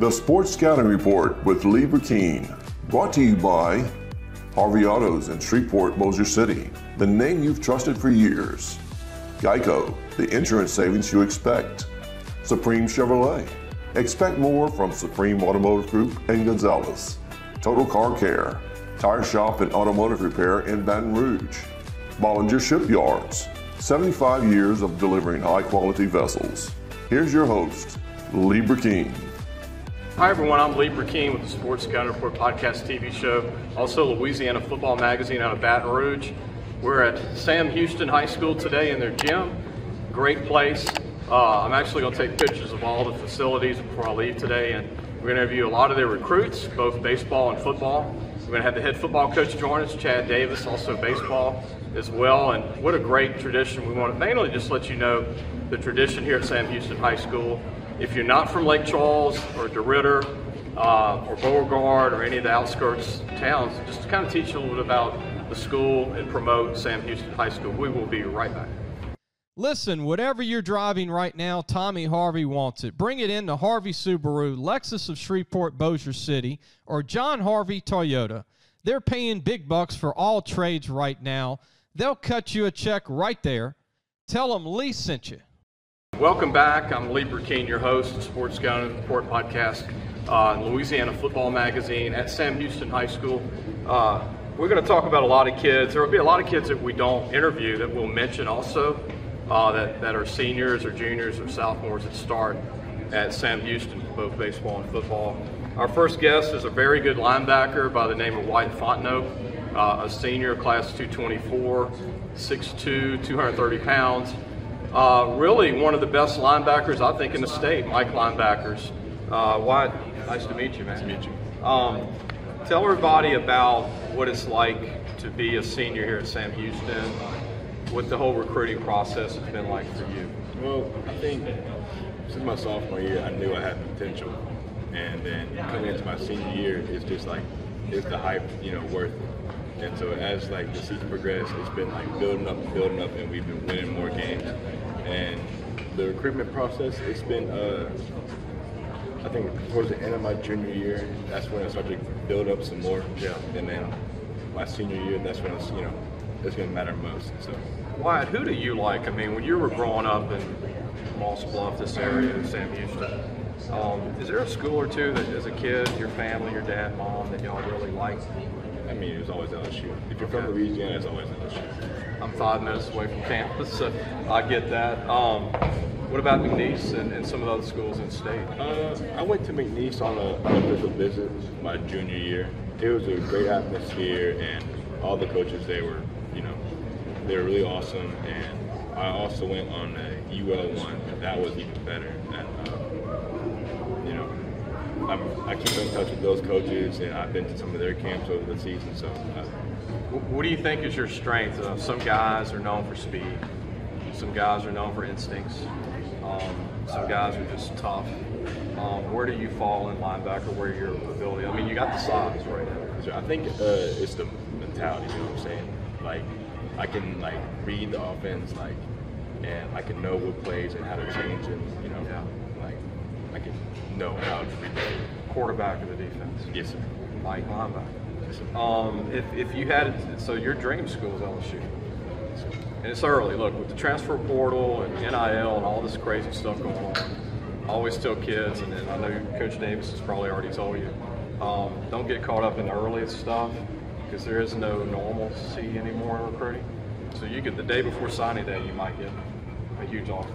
The Sports Scouting Report with Lee Burkeen, brought to you by Harvey Autos in Shreveport, Bossier City, the name you've trusted for years. Geico, the insurance savings you expect. Supreme Chevrolet. Expect more from Supreme Automotive Group and Gonzalez. Total Car Care, tire shop and automotive repair in Baton Rouge. Bollinger Shipyards, 75 years of delivering high-quality vessels. Here's your host, Lee Burkeen. Hi everyone, I'm Lee Burkeen with the Sports Scouting Report podcast TV show, also Louisiana Football Magazine out of Baton Rouge. We're at Sam Houston High School today in their gym. Great place. I'm actually going to take pictures of all the facilities before I leave today, and we're going to interview a lot of their recruits, both baseball and football. We're going to have the head football coach join us, Chad Davis, also baseball as well. And what a great tradition. We want to mainly just let you know the tradition here at Sam Houston High School. If you're not from Lake Charles or DeRidder or Beauregard or any of the outskirts towns, just to kind of teach you a little bit about the school and promote Sam Houston High School. We will be right back. Listen, whatever you're driving right now, Tommy Harvey wants it. Bring it in to Harvey Subaru, Lexus of Shreveport, Bossier City, or John Harvey Toyota. They're paying big bucks for all trades right now. They'll cut you a check right there. Tell them Lee sent you. Welcome back. I'm Lee Burkeen, your host of Sports Scouting Report podcast, Louisiana Football Magazine at Sam Houston High School. We're going to talk about a lot of kids. There will be a lot of kids that we don't interview that we'll mention also that are seniors or juniors or sophomores that start at Sam Houston, both baseball and football. Our first guest is a very good linebacker by the name of Wyatt Fontenot, a senior, class 224, 6'2", 230 pounds. Really one of the best linebackers, I think, in the state, Mike linebackers. Wyatt, nice to meet you, man. Nice to meet you. Tell everybody about what it's like to be a senior here at Sam Houston, what the whole recruiting process has been like for you. Well, I think since my sophomore year, I knew I had potential. And then coming into my senior year, it's just like, it's the hype, worth it. And so as like the season progressed, it's been like building up, and we've been winning more games. And the recruitment process, it's been, I think towards the end of my junior year, that's when I started to build up some more. Yeah. And then my senior year, that's when it's, it's going to matter most. So, Wyatt, who do you like? I mean, when you were growing up in Moss Bluff, this area of Sam Houston, is there a school or two that as a kid, your family, your dad, mom, that y'all really liked? I mean, it was always LSU. If you're from Louisiana, it's always LSU. I'm 5 minutes away from campus, so I get that. What about McNeese and some of the other schools in the state? I went to McNeese on an official visit my junior year. It was a great atmosphere, and all the coaches, they were really awesome. And I also went on a UL one, and that was even better. And, I keep in touch with those coaches, and I've been to some of their camps over the season. So, what do you think is your strength? Some guys are known for speed. Some guys are known for instincts. Some guys are just tough. Where do you fall in linebacker? Where your ability? I mean, you got the size right now. I think it's the mentality. You know what I'm saying? Like, I can read the offense, and I can know what plays and how to change it. I can know how to read the quarterback of the defense. Yes, sir. Mike linebacker. Yes, sir. If you had, so your dream school is LSU. And it's early. Look, with the transfer portal and NIL and all this crazy stuff going on, I always tell kids, and then I know Coach Davis has probably already told you, don't get caught up in the earliest stuff because there is no normalcy anymore in recruiting. So you get the day before signing day, you might get a huge offer.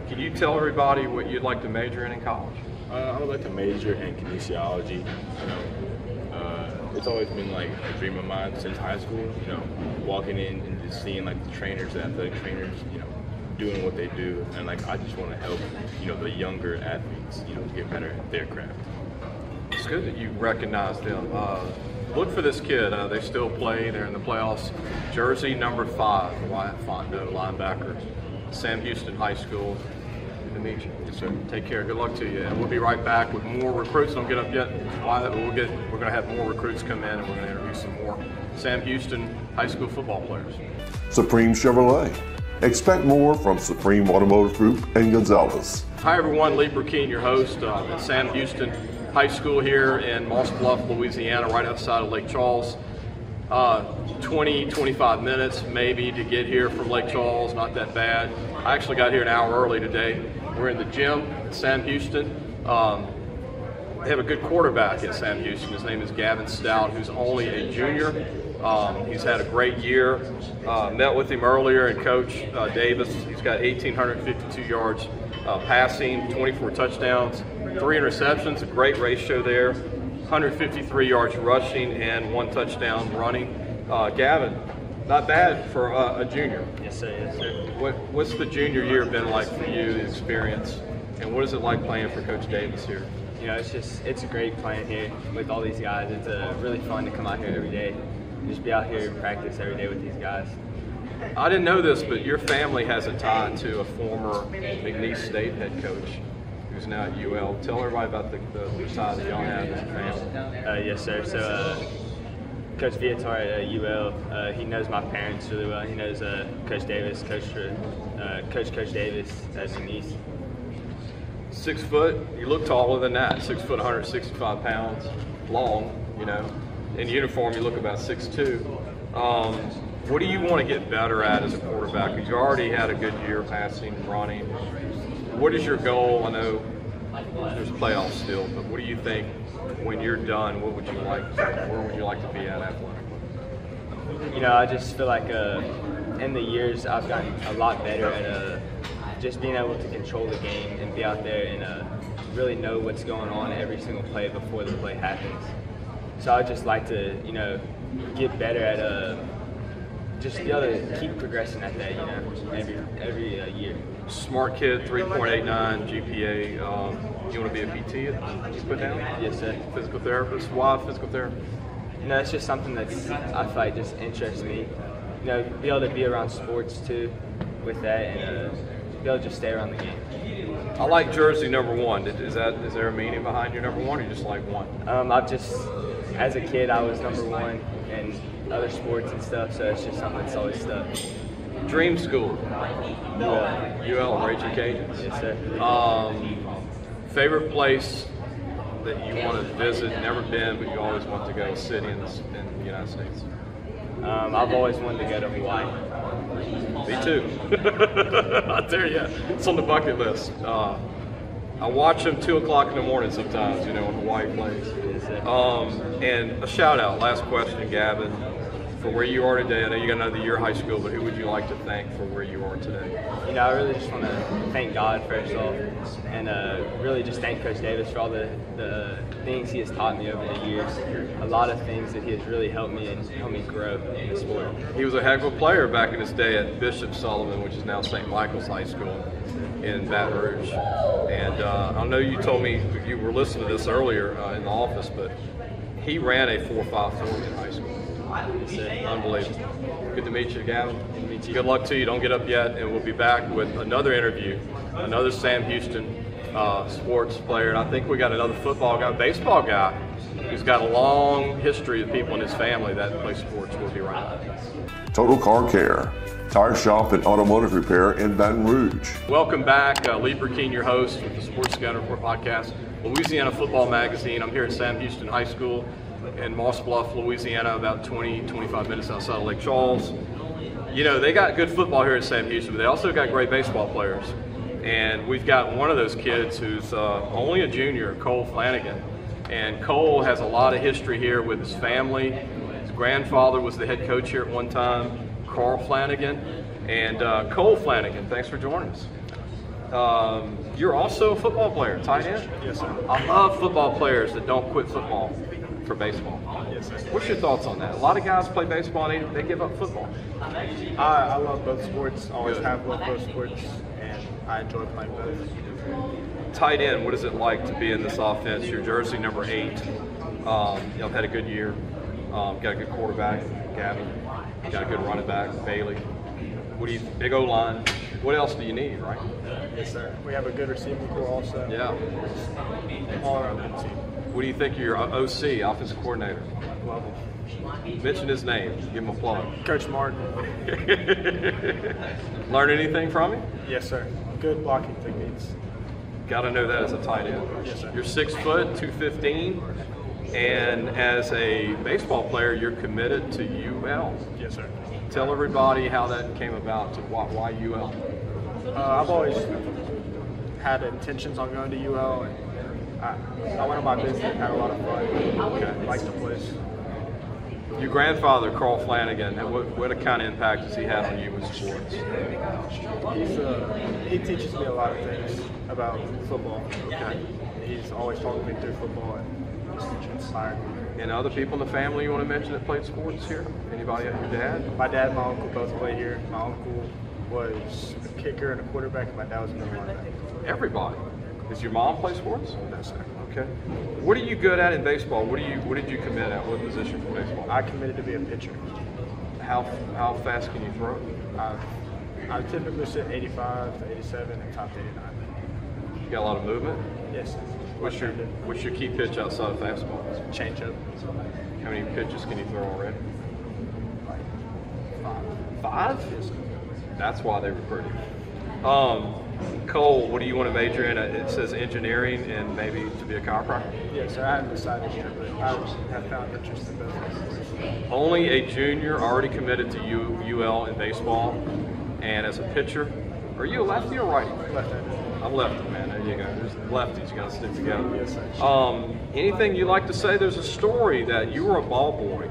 Can you tell everybody what you'd like to major in college? I would like to major in kinesiology. It's always been like a dream of mine since high school. Walking in and just seeing the trainers, the athletic trainers, doing what they do, and I just want to help, the younger athletes, get better at their craft. It's good that you recognize them. Look for this kid. They still play. They're in the playoffs. Jersey number 5, Wyatt Fontenot, linebacker, Sam Houston High School. Good to meet you. Yes, sir. Take care. Good luck to you. And we'll be right back with more recruits. Don't get up yet, Wyatt, but we're going to have more recruits come in, and we're going to interview some more Sam Houston High School football players. Supreme Chevrolet. Expect more from Supreme Automotive Group and Gonzalez. Hi everyone, Lee Burkeen, your host at Sam Houston High School here in Moss Bluff, Louisiana, right outside of Lake Charles. 20-25 minutes maybe to get here from Lake Charles, not that bad. I actually got here an hour early today. We're in the gym at Sam Houston. They have a good quarterback at Sam Houston. His name is Gavin Stout, who's only a junior. He's had a great year. Met with him earlier, and Coach Davis, he's got 1,852 yards passing, 24 touchdowns, 3 interceptions, a great ratio there, 153 yards rushing, and 1 touchdown running. Gavin, not bad for a junior. Yes, sir. Yes, sir. What's the junior year been like for you, the experience, and what is it like playing for Coach Davis here? You know, it's great playing here with all these guys. It's really fun to come out here every day, just be out here and practice every day with these guys. I didn't know this, but your family has a tie to a former McNeese State head coach who's now at UL. Tell everybody about the tie that y'all have as a family. Yes, sir. So, Coach Viator at UL, he knows my parents really well. He knows Coach Davis, Coach Davis at McNeese. 6 foot, you look taller than that. 6 foot, 165 pounds, long, you know. In uniform, you look about 6'2". What do you want to get better at as a quarterback? Because you already had a good year passing, running. What is your goal? I know there's playoffs still, but what do you think when you're done? What would you like? Where would you like to be at athletically? You know, I just feel like in the years I've gotten a lot better at just being able to control the game and be out there and really know what's going on every single play before the play happens. So I'd just like to, you know, get better at just be able to keep progressing at that, you know, every year. Smart kid, 3.89 GPA. You want to be a PT? You put down? Yes, sir. Physical therapist. Why physical therapist? You know, it's just something that I feel like just interests me. You know, be able to be around sports too, with that, and be able to just stay around the game. I like jersey number 1. Is there a meaning behind your number 1, or you just like 1? I've just, as a kid, I was number 1 in other sports and stuff, so it's just something that's always stuck. Dream school? UL, Raging Cajuns. Yes, sir. Favorite place that you want to visit, never been, but you always want to go, city in the United States? I've always wanted to go to Hawaii. Me too. I tell you, it's on the bucket list. I watch them 2 o'clock in the morning sometimes, you know, when Hawaii plays. Yes, sir. And a shout out, last question, Gavin, for where you are today. I know you got another year of high school, but who would you like to thank for where you are today? You know, I really just want to thank God first off, and really just thank Coach Davis for all the things he has taught me over the years. A lot of things that he has really helped me and helped me grow in the sport. He was a heck of a player back in his day at Bishop Sullivan, which is now St. Michael's High School in Baton Rouge. And I know you told me you were listening to this earlier in the office, but he ran a 4.54 in high school. Unbelievable. Good to meet you, Gavin. Good to meet you. Good luck to you. Don't get up yet, and we'll be back with another interview, another Sam Houston sports player, and I think we got another football guy, baseball guy, who's got a long history of people in his family that play sports. We'll be right back. Total Car Care, tire shop and automotive repair in Baton Rouge. Welcome back. Lee Burkeen, your host with the Sports Scouting Report podcast, Louisiana Football Magazine. I'm here at Sam Houston High School in Moss Bluff, Louisiana, about 20-25 minutes outside of Lake Charles. You know, they got good football here at Sam Houston, but they also got great baseball players. And we've got one of those kids who's only a junior, Cole Flanagan. And Cole has a lot of history here with his family. His grandfather was the head coach here at one time, Carl Flanagan. And Cole Flanagan, thanks for joining us. You're also a football player, tight end? Yes, sir. I love football players that don't quit football for baseball. Yes, sir. What's your thoughts on that? A lot of guys play baseball and they give up football. I love both sports. Always Good. have loved both sports, and I enjoy playing both. Tight end, what is it like to be in this offense? Your jersey number 8. You've had a good year. Got a good quarterback, Gavin. Got a good running back, Bailey. Big O-line. What else do you need, right? Yes, sir. We have a good receiving core also. Yeah. All around good team. What do you think of your OC, offensive coordinator? Love them. Mention his name. Give him a plug. Coach Martin. Learn anything from him? Yes, sir. Good blocking techniques. Got to know that as a tight end. Yes, sir. You're 6 foot, 215, and as a baseball player, you're committed to UL. Yes, sir. Tell everybody how that came about. To why UL? I've always had intentions on going to UL, and I went on my visit, had a lot of fun. Okay. Liked the place. Your grandfather, Carl Flanagan, what kind of impact has he had on you with sports? He teaches me a lot of things about football. Okay. He's always talking me through football and just inspired me. And other people in the family you want to mention that played sports here? Anybody? Your dad? My dad and my uncle both play here. My uncle was a kicker and a quarterback, and my dad was a middle linebacker. Everybody. Does your mom play sports? No, sir. Okay. What are you good at in baseball? What did you commit at? What position for baseball? I committed to be a pitcher. How fast can you throw? I typically sit 85 to 87 and top 89. You got a lot of movement? Yes, sir. What's your key pitch outside of fastball? Change up. How many pitches can you throw already? Five. 5? Yes, sir. That's why they recruit you. Cole, what do you want to major in? It says engineering and maybe to be a chiropractor. Yes, sir. I haven't decided yet, but I have found interest in both. Only a junior, already committed to UL in baseball, and as a pitcher. Are you a lefty or righty? Left-handed. I'm lefty, man. There you go. There's lefties. You got to stick together. Yes, sir. Anything you like to say? There's a story that you were a ball boy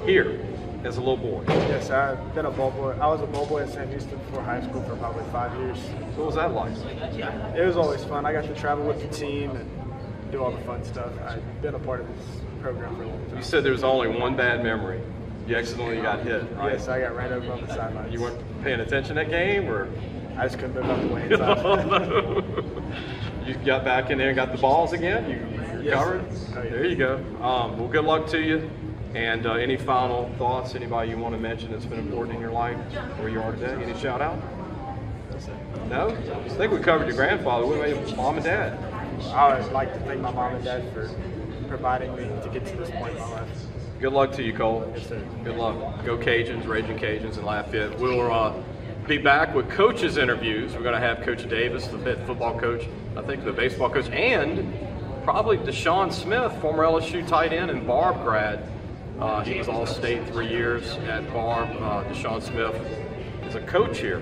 here as a little boy. Yes, I've been a ball boy. I was a ball boy at Sam Houston before high school for probably 5 years. What was that like? It was always fun. I got to travel with the team and do all the fun stuff. I've been a part of this program for a long time. You said there was only one bad memory. You accidentally got hit, right? Yes, I got ran over on the sidelines. You weren't paying attention that game, or? I just couldn't move out the way inside. Oh, no. You got back in there and got the balls again? You recovered? Yes. Oh, yeah. There you go. Well, good luck to you. And any final thoughts? Anybody you want to mention that's been important in your life, where you are today? Any shout out? No? I think we covered your grandfather. What about your mom and dad? I would like to thank my mom and dad for providing me to get to this point in my life. Good luck to you, Cole. Yes, sir. Good luck. Go Cajuns, Raging Cajuns, and Lafayette. We'll be back with coaches' interviews. We're going to have Coach Davis, the football coach, I think the baseball coach, and probably Desean Smith, former LSU tight end and Barb grad. He was All-State 3 years at Barb. Desean Smith is a coach here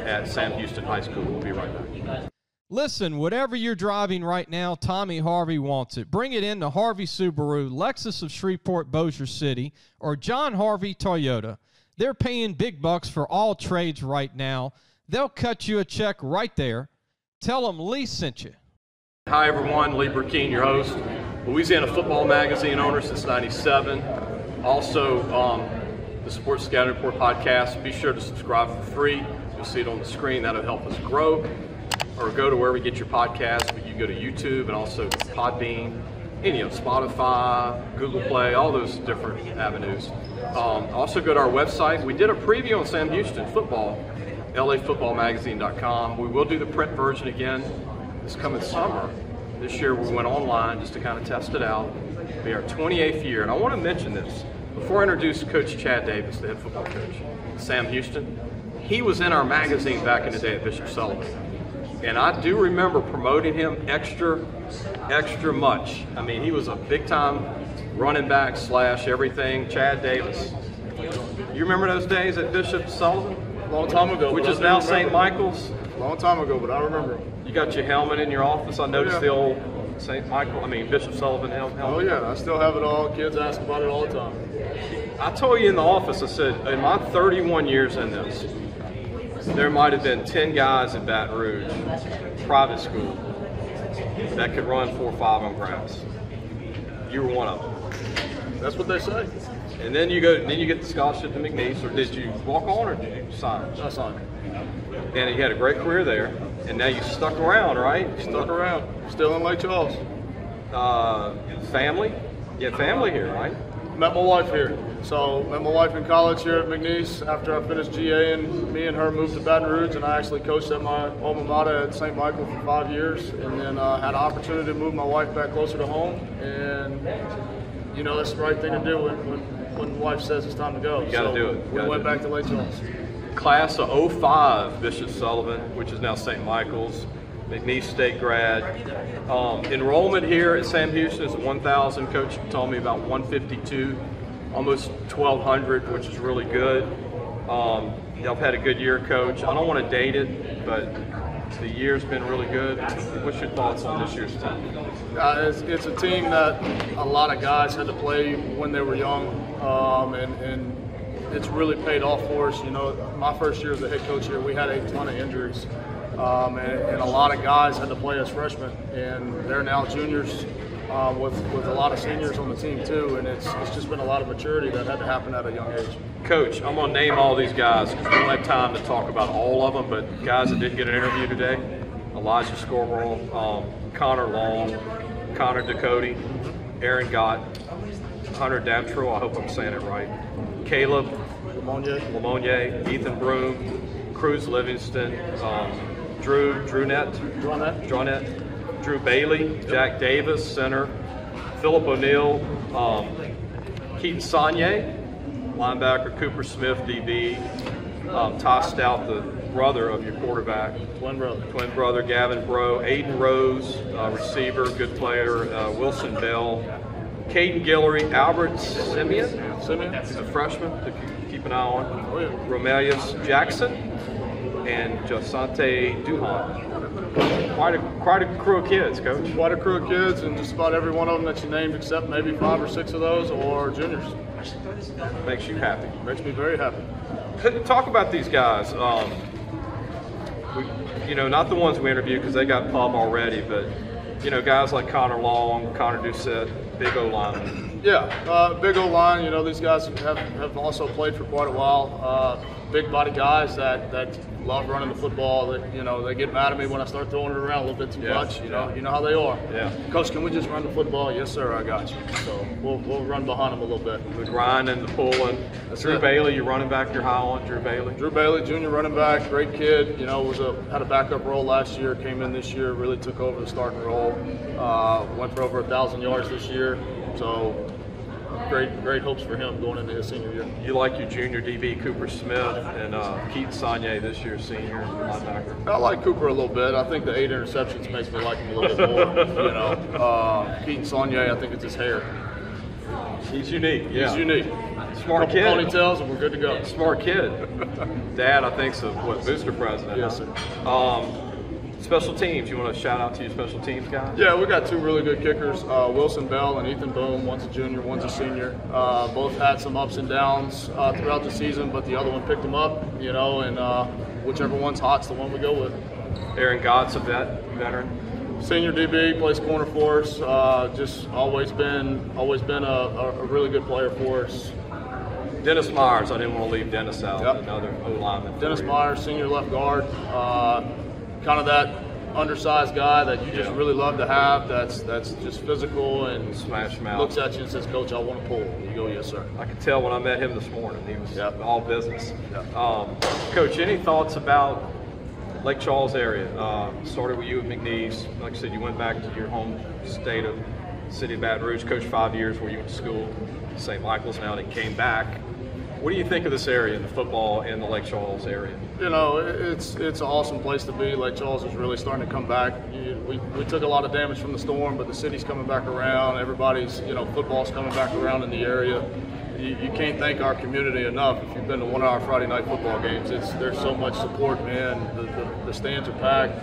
at Sam Houston High School. We'll be right back. Listen, whatever you're driving right now, Tommy Harvey wants it. Bring it in to Harvey Subaru, Lexus of Shreveport, Bossier City, or John Harvey Toyota. They're paying big bucks for all trades right now. They'll cut you a check right there. Tell them Lee sent you. Hi, everyone. Lee Burkeen, your host. Louisiana Football Magazine owner since '97. Also, the Sports Scouting Report podcast. Be sure to subscribe for free. You'll see it on the screen. That'll help us grow. Or go to wherever you get your podcasts. But you can go to YouTube and also Podbean, and Spotify, Google Play, all those different avenues. Also go to our website. We did a preview on Sam Houston football, lafootballmagazine.com. We will do the print version again this coming summer. This year we went online just to kind of test it out. It'll be our 28th year. And I want to mention this. Before I introduce Coach Chad Davis, the head football coach, Sam Houston, he was in our magazine back in the day at Bishop Sullivan. And I do remember promoting him extra much. I mean, he was a big-time running back / everything. Chad Davis. You remember those days at Bishop Sullivan? Long time ago. Which is now St. Michael's? Long time ago, but I remember him. You got your helmet in your office. I noticed the old Bishop Sullivan helmet. Oh, yeah. I still have it all. Kids ask about it all the time. I told you in the office, I said, in my 31 years in this, there might have been 10 guys in Baton Rouge, private school, that could run 4 or 5 on grass. You were one of them. That's what they say. And then you get the scholarship to McNeese, or did you walk on, or did you sign? I signed. And you had a great career there, and now you stuck around, right? Stuck around. Still in Lake Charles. Family? You have family here, right? Met my wife here. So met my wife in college here at McNeese. After I finished GA, and me and her moved to Baton Rouge, and I actually coached at my alma mater at St. Michael for 5 years, and then had an opportunity to move my wife back closer to home. And that's the right thing to do when when the wife says it's time to go. You got to do it. We went back to Lake Charles. Class of 05, Bishop Sullivan, which is now St. Michael's, McNeese State grad. Enrollment here at Sam Houston is 1,000. Coach told me about 152, almost 1,200, which is really good. Y'all had a good year, Coach. I don't want to date it, but the year's been really good. What's your thoughts on this year's team? It's a team that a lot of guys had to play when they were young, and it's really paid off for us. You know, my first year as a head coach here, we had a ton of injuries, and a lot of guys had to play as freshmen, and they're now juniors with a lot of seniors on the team too, and it's just been a lot of maturity that had to happen at a young age. Coach, I'm going to name all these guys because we don't have time to talk about all of them, but guys that didn't get an interview today: Elijah Scorwell, Connor Long, Connor Ducote, Aaron Gott, Hunter Damtrell, I hope I'm saying it right, Caleb Lamonier, Ethan Broom, Cruz Livingston, Drew Net, Drew Bailey, Jack Davis, center, Philip O'Neill, Keaton Sagne, linebacker, Cooper Smith, DB, Ty Stout, the brother of your quarterback. Twin brother, Gavin Bro, Aiden Rose, receiver, good player, Wilson Bell, Caden Guillory, Albert Simeon, he's a freshman to keep an eye on, Romelius Jackson, and Josante Duhan. Quite a crew of kids, Coach. Quite a crew of kids, and just about every one of them that you named, except maybe 5 or 6 of those, are juniors. Makes you happy. Makes me very happy. Talk about these guys. Not the ones we interviewed because they got pub already, but guys like Connor Long, Connor Doucette, big O-line. Yeah, big O-line. These guys have also played for quite a while. Big body guys that love running the football. They get mad at me when I start throwing it around a little bit too much. You know how they are. Yeah. Coach, can we just run the football? Yes, sir. I got you. So we'll run behind them a little bit. The grind and the pulling. Drew Bailey, your running back, you're high on Drew Bailey. Drew Bailey, junior running back, great kid. Had a backup role last year. Came in this year, really took over the starting role. Went for over 1,000 yards this year. So. Great hopes for him going into his senior year. You like your junior DB Cooper Smith and Keaton Sagne this year, senior linebacker? I like Cooper a little bit. I think the 8 interceptions makes me like him a little bit more. Keaton Sagne, I think it's his hair. He's unique. Yeah. He's unique. Smart kid. Ponytails and we're good to go. Smart kid. Dad, I think's a booster president. Yes, sir. Special teams, you want to shout out to your special teams guys? Yeah, we got 2 really good kickers, Wilson Bell and Ethan Boone. One's a junior, one's a senior. Both had some ups and downs throughout the season, but the other one picked them up, and whichever one's hot's the one we go with. Aaron Gott's a veteran. Senior DB, plays corner for us. Just always been a really good player for us. Dennis Myers, I didn't want to leave Dennis out. Yep. Another O-lineman. Dennis Myers, senior left guard. Kind of that undersized guy that you just really love to have. That's just physical and smash mouth. Looks at you and says, "Coach, I want to pull." You go, "Yes, sir." I could tell when I met him this morning. He was all business. Yep. Coach, any thoughts about Lake Charles area? Started with you at McNeese. Like I said, you went back to your home state of city of Baton Rouge. Coached 5 years where you went to school, St. Michael's now, and came back. What do you think of this area, the football in the Lake Charles area? It's an awesome place to be. Lake Charles is really starting to come back. We took a lot of damage from the storm, but the city's coming back around. Everybody's, football's coming back around in the area. You can't thank our community enough. If you've been to one of our Friday night football games, there's so much support, man. The stands are packed.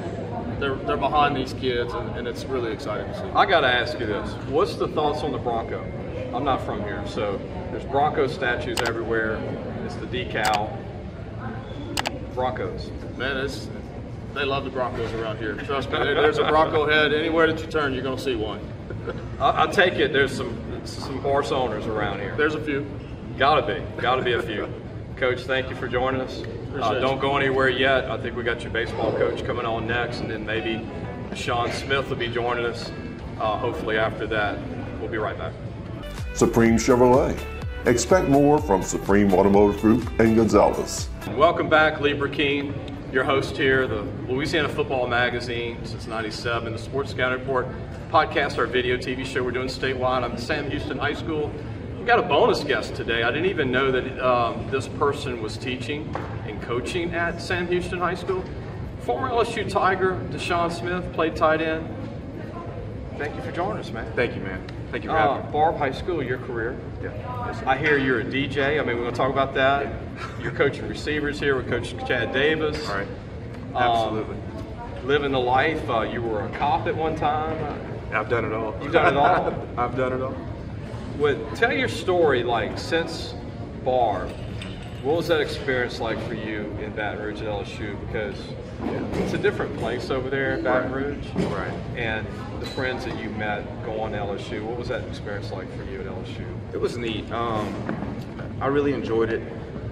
They're behind these kids, and it's really exciting to see. I got to ask you this. What's the thoughts on the Bronco? I'm not from here, so there's Bronco statues everywhere. It's the decal. Broncos. Man, they love the Broncos around here. Trust me, there's a Bronco head. Anywhere that you turn, you're going to see one. I take it there's some horse owners around here. There's a few. Gotta be a few. Coach, thank you for joining us. Don't go anywhere yet. I think we got your baseball coach coming on next, and then maybe Sean Smith will be joining us. Hopefully after that. We'll be right back. Supreme Chevrolet. Expect more from Supreme Automotive Group and Gonzalez. Welcome back, Lee Burkeen, your host here, the Louisiana Football Magazine since '97, the Sports Scouting Report podcast, our video TV show we're doing statewide. I'm at Sam Houston High School We've got a bonus guest today. I didn't even know that this person was teaching and coaching at Sam Houston High School. Former LSU Tiger, Desean Smith, played tight end. Thank you for joining us, man. Thank you, man. Thank you for having me. Barb High School, your career. Yeah. I hear you're a DJ. I mean, we're going to talk about that. Yeah. You're coaching receivers here with Coach Chad Davis. All right. Absolutely. Living the life. You were a cop at one time. I've done it all. You've done it all? I've done it all. Tell your story, like, since Barb. What was that experience like for you in Baton Rouge at LSU? Because it's a different place over there in Baton Rouge. Right. And the friends that you met going to LSU, what was that experience like for you at LSU? It was neat. I really enjoyed it.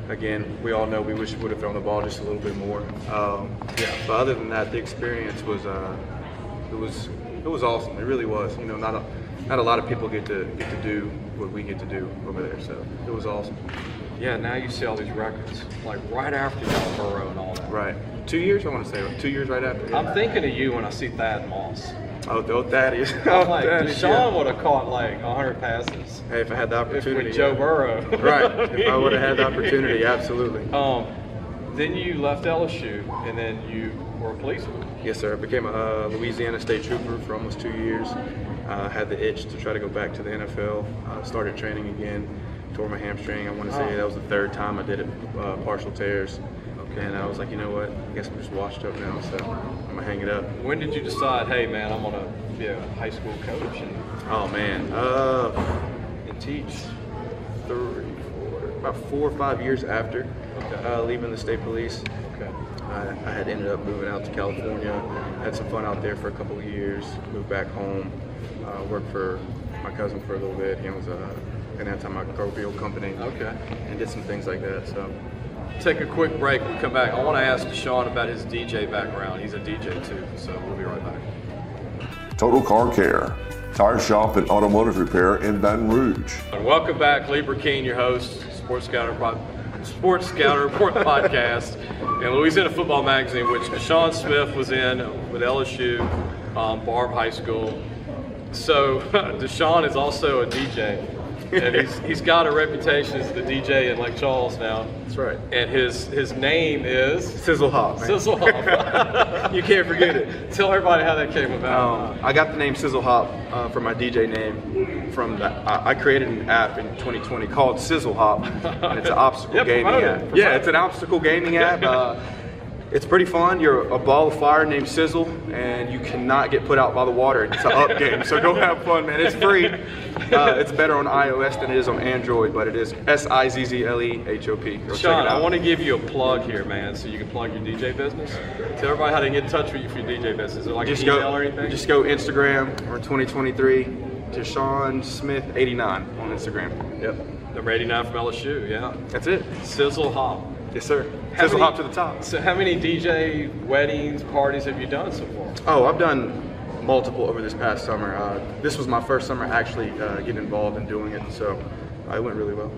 Again, we all know we wish we would have thrown the ball just a little bit more. But other than that, the experience was it was awesome. It really was. You know, not a lot of people get to do what we get to do over there. So it was awesome. Yeah, now you see all these records, like right after y'all Burrow and all that. Right. 2 years, I want to say. 2 years right after. Yeah. I'm thinking of you when I see Thad Moss. Oh, Thaddeus. I'm like, Desean would have caught like 100 passes. Hey, if I had the opportunity. With Joe Burrow. Right. If I would have had the opportunity, absolutely. Then you left LSU, and then you were a policeman. Yes, sir. I became a Louisiana State Trooper for almost 2 years. Had the itch to try to go back to the NFL. Started training again. Tore my hamstring. I want to say that was the third time I did it, partial tears. Okay. And I was like, you know what? I guess I'm just washed up now, so I'm gonna hang it up. When did you decide, hey man, I'm gonna be a high school coach? Oh man, and teach about 4 or 5 years after leaving the state police. Okay. I had ended up moving out to California. Had some fun out there for a couple of years. Moved back home. Worked for my cousin for a little bit. He was an antimicrobial company. Okay. And did some things like that. So. Take a quick break. We'll come back. I want to ask Desean about his DJ background. He's a DJ too, so we'll be right back. Total Car Care, tire shop and automotive repair in Baton Rouge. Welcome back, Lee Burkeen, your host, Sports Scouter Report podcast, and Louisiana Football Magazine, which Desean Smith was in with LSU, Barb High School. So Desean is also a DJ. And he's got a reputation as the DJ in Lake Charles now. That's right. And his name is Sizzle Hop. Man. Sizzle Hop. You can't forget it. Tell everybody how that came about. I got the name Sizzle Hop from my DJ name. I created an app in 2020 called Sizzle Hop, and it's an obstacle gaming app. Yeah, it's an obstacle gaming app. It's pretty fun. You're a ball of fire named Sizzle, and you cannot get put out by the water. It's an up game, so go have fun, man. It's free. It's better on iOS than it is on Android, but it is SIZZLEHOP. Sean, I want to give you a plug here, man, so you can plug your DJ business. Tell everybody how to get in touch with you for your DJ business. Is it like an email or anything? Just go Instagram or 2023 to Sean Smith 89 on Instagram. Yep. Number 89 from LSU, yeah. That's it. Sizzle Hop. Yes, sir. Sizzle Hop to the top. So how many DJ weddings, parties have you done so far? Oh, I've done multiple over this past summer. This was my first summer actually getting involved in doing it, so it went really well.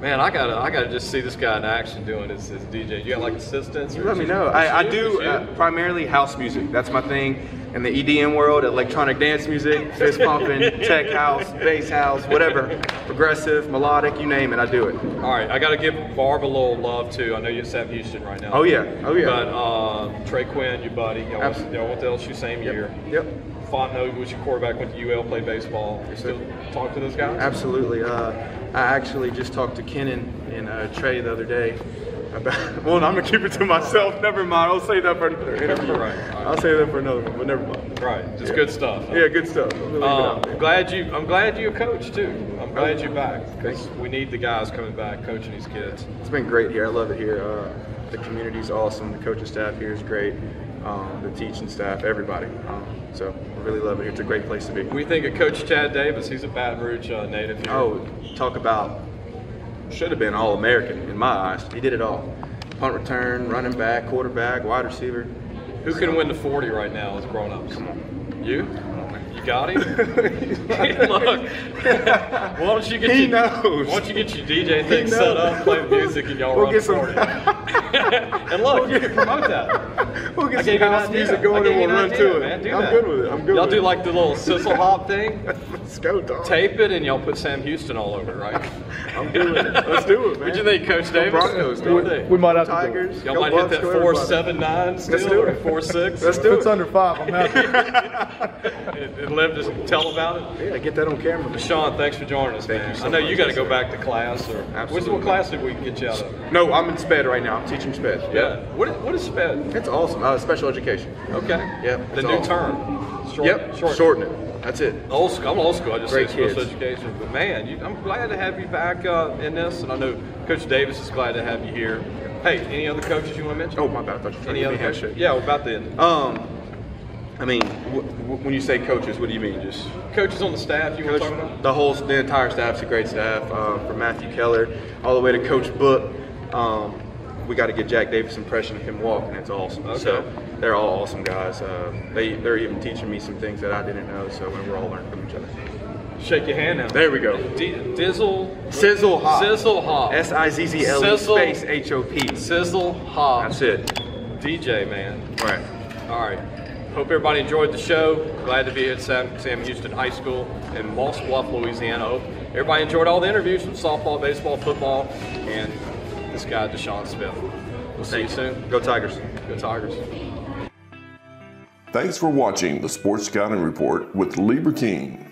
Man, I gotta just see this guy in action doing his DJ. You got like assistants? You let me know. I do primarily house music. That's my thing. In the EDM world, electronic dance music, fist pumping, tech house, bass house, whatever, progressive, melodic, you name it, I do it. All right, I gotta give Barb a little love too. I know you're at Sam Houston right now. Oh yeah. But Trey Quinn, your buddy, y'all went to LSU same year. Yep. Fontenot was your quarterback, went to UL, played baseball. You still talk to those guys? Absolutely. I actually just talked to Kennan and Trey the other day about. Well, I'm gonna keep it to myself. Never mind. I'll say that for another interview. Right. I'll say that for another one, but never mind. Right. Just good stuff. Huh? Yeah, good stuff. I'm glad you're a coach too. I'm glad you're back. Because we need the guys coming back coaching these kids. It's been great here. I love it here. The community's awesome. The coaching staff here is great. The teaching staff, everybody. So I really love it here. It's a great place to be. We think of Coach Chad Davis. He's a Baton Rouge native here. Oh, talk about should have been All-American in my eyes. He did it all. Punt return, running back, quarterback, wide receiver. Who can win the 40 right now as grown-ups? Come on. You? You got him? Look, why don't you get he knows. Why don't you get your DJ thing set up, play the music, and y'all run get 40? And look, you can promote that. We'll get some house music going and we'll run to it. Man, I'm good with it. I'm good y'all with do it. like the little sizzle hop thing? Let's go, dog. Tape it and y'all put Sam Houston all over it, right? I'm doing it. Let's do it, man. What'd you think, Coach Davis? Broncos, dog. We might have to do it. Tigers. Y'all Go might Bucks, hit that go everybody. 4.79 still, Let's do or it. 4.6? Let's If do it's it. under 5, I'm happy. And Liv just tell about it. Yeah, get that on camera. Deshaun, thanks for joining us, man. you so I know much. you got to go back to class. Or Absolutely. what class did we get you out of? No, I'm in SPED right now. I'm teaching SPED. Yeah. What is SPED? It's awesome. Special education. Okay. Yep. The it's new awesome. term. Shorten it. That's it. Old school. I'm old school. I just Great say special kids. education. But man, I'm glad to have you back in this, and I know Coach Davis is glad to have you here. Hey, any other coaches you want to mention? Oh, my bad. I thought you were trying Any to other give me a coaches? handshake. Yeah, we're about to end. I mean, when you say coaches, what do you mean? Just Coaches on the staff you want to talk about? the entire staff's a great staff, from Matthew Keller all the way to Coach Book. We got to get Jack Davis' impression of him walking. It's awesome. Okay. So they're all awesome guys. They're even teaching me some things that I didn't know. So we're all learning from each other. Shake your hand now. There we go. Sizzle Hop. Sizzle Hop. SIZZLE Sizzle. space HOP. Sizzle Hop. That's it. DJ, man. Right. All right. Hope everybody enjoyed the show. Glad to be here at Sam Houston High School in Moss Bluff, Louisiana. Hope everybody enjoyed all the interviews from softball, baseball, football, and this guy, Deshaun Smith. We'll see you soon. Go Tigers. Go Tigers. Thanks for watching the Sports Scouting Report with Lieber King.